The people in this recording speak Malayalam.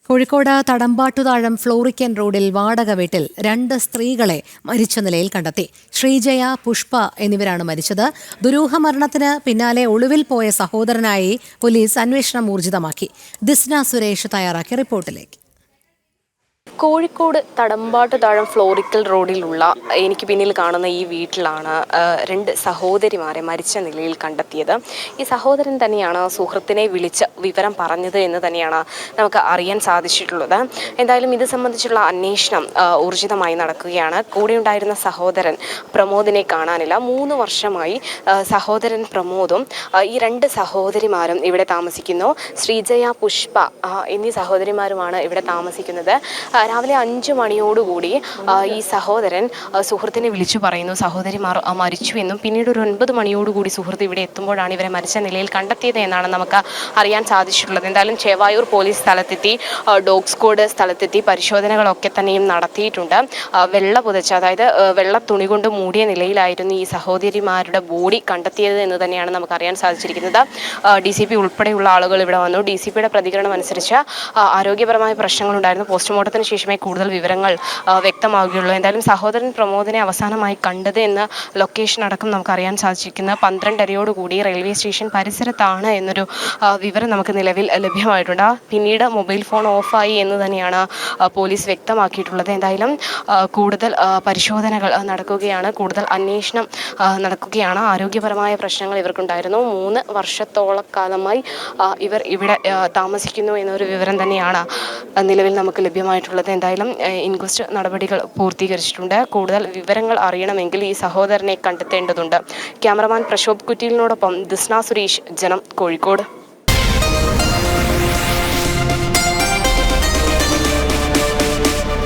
കോഴിക്കോട് തടമ്പാട്ടുതാഴം ഫ്ലോറിക്കൻ റോഡിൽ വാടക വീട്ടിൽ 2 സ്ത്രീകളെ മരിച്ച നിലയിൽ കണ്ടെത്തി. ശ്രീജയ, പുഷ്പ എന്നിവരാണ് മരിച്ചത്. ദുരൂഹ മരണത്തിന് പിന്നാലെ ഒളിവിൽ പോയ സഹോദരനായി പോലീസ് അന്വേഷണം ഊർജിതമാക്കി. ദിസ്ന സുരേഷ് തയ്യാറാക്കിയ റിപ്പോർട്ടിലേക്ക്. കോഴിക്കോട് തടമ്പാട്ടുതാഴം ഫ്ലോറിക്കൽ റോഡിലുള്ള എനിക്ക് പിന്നിൽ കാണുന്ന ഈ വീട്ടിലാണ് 2 സഹോദരിമാരെ മരിച്ച നിലയിൽ കണ്ടെത്തിയത്. ഈ സഹോദരൻ തന്നെയാണ് സുഹൃത്തിനെ വിളിച്ച് വിവരം പറഞ്ഞത് എന്ന് തന്നെയാണ് നമുക്ക് അറിയാൻ സാധിച്ചിട്ടുള്ളത്. എന്തായാലും ഇത് സംബന്ധിച്ചുള്ള അന്വേഷണം ഊർജിതമായി നടക്കുകയാണ്. കൂടെയുണ്ടായിരുന്ന സഹോദരൻ പ്രമോദിനെ കാണാനില്ല. 3 വർഷമായി സഹോദരൻ പ്രമോദും ഈ 2 സഹോദരിമാരും ഇവിടെ താമസിക്കുന്നു. ശ്രീജയ, പുഷ്പ എന്നീ സഹോദരിമാരുമാണ് ഇവിടെ താമസിക്കുന്നത്. രാവിലെ 5 മണിയോടുകൂടി ഈ സഹോദരൻ സുഹൃത്തിനെ വിളിച്ചു പറയുന്നു സഹോദരിമാർ മരിച്ചു എന്നും. പിന്നീട് ഒരു 9 മണിയോടുകൂടി സുഹൃത്ത് ഇവിടെ എത്തുമ്പോഴാണ് ഇവരെ മരിച്ച നിലയിൽ കണ്ടെത്തിയത് എന്നാണ് നമുക്ക് അറിയാൻ സാധിച്ചിട്ടുള്ളത്. എന്തായാലും ചേവായൂർ പോലീസ് സ്ഥലത്തെത്തി, ഡോഗ് സ്ക്വാഡ് സ്ഥലത്തെത്തി പരിശോധനകളൊക്കെ തന്നെയും നടത്തിയിട്ടുണ്ട്. വെള്ള പുതച്ച്, അതായത് വെള്ള തുണി കൊണ്ട് മൂടിയ നിലയിലായിരുന്നു ഈ സഹോദരിമാരുടെ ബോഡി കണ്ടെത്തിയത് എന്ന് തന്നെയാണ് നമുക്ക് അറിയാൻ സാധിച്ചിരിക്കുന്നത്. DCP ഉൾപ്പെടെയുള്ള ആളുകൾ ഇവിടെ വന്നു. DCPയുടെ പ്രതികരണം അനുസരിച്ച് ആരോഗ്യപരമായ പ്രശ്നങ്ങളുണ്ടായിരുന്നു. പോസ്റ്റ്മോർട്ടത്തിന് ശേഷമേ കൂടുതൽ വിവരങ്ങൾ വ്യക്തമാവുകയുള്ളൂ. എന്തായാലും സഹോദരൻ പ്രമോദിനെ അവസാനമായി കണ്ടത് എന്ന ലൊക്കേഷൻ അടക്കം നമുക്ക് അറിയാൻ സാധിച്ചിരിക്കുന്നത് 12:30 റെയിൽവേ സ്റ്റേഷൻ പരിസരത്താണ് എന്നൊരു വിവരം നമുക്ക് നിലവിൽ ലഭ്യമായിട്ടുണ്ട്. പിന്നീട് മൊബൈൽ ഫോൺ ഓഫായി എന്ന് തന്നെയാണ് പോലീസ് വ്യക്തമാക്കിയിട്ടുള്ളത്. എന്തായാലും കൂടുതൽ പരിശോധനകൾ നടക്കുകയാണ്, കൂടുതൽ അന്വേഷണം നടക്കുകയാണ്. ആരോഗ്യപരമായ പ്രശ്നങ്ങൾ ഇവർക്കുണ്ടായിരുന്നു. 3 വർഷത്തോളം കാലമായി ഇവർ ഇവിടെ താമസിക്കുന്നു എന്നൊരു വിവരം തന്നെയാണ് നിലവിൽ നമുക്ക് ലഭ്യമായിട്ടുള്ളത്. എന്തായാലും ഇൻക്വസ്റ്റ് നടപടികൾ പൂർത്തീകരിച്ചിട്ടുണ്ട്. കൂടുതൽ വിവരങ്ങൾ അറിയണമെങ്കിൽ ഈ സഹോദരനെ കണ്ടെത്തേണ്ടതുണ്ട്. ക്യാമറമാൻ പ്രശോഭ് കുറ്റിലിനോടൊപ്പം ദിസ്ന സുരേഷ്, ജനം, കോഴിക്കോട്.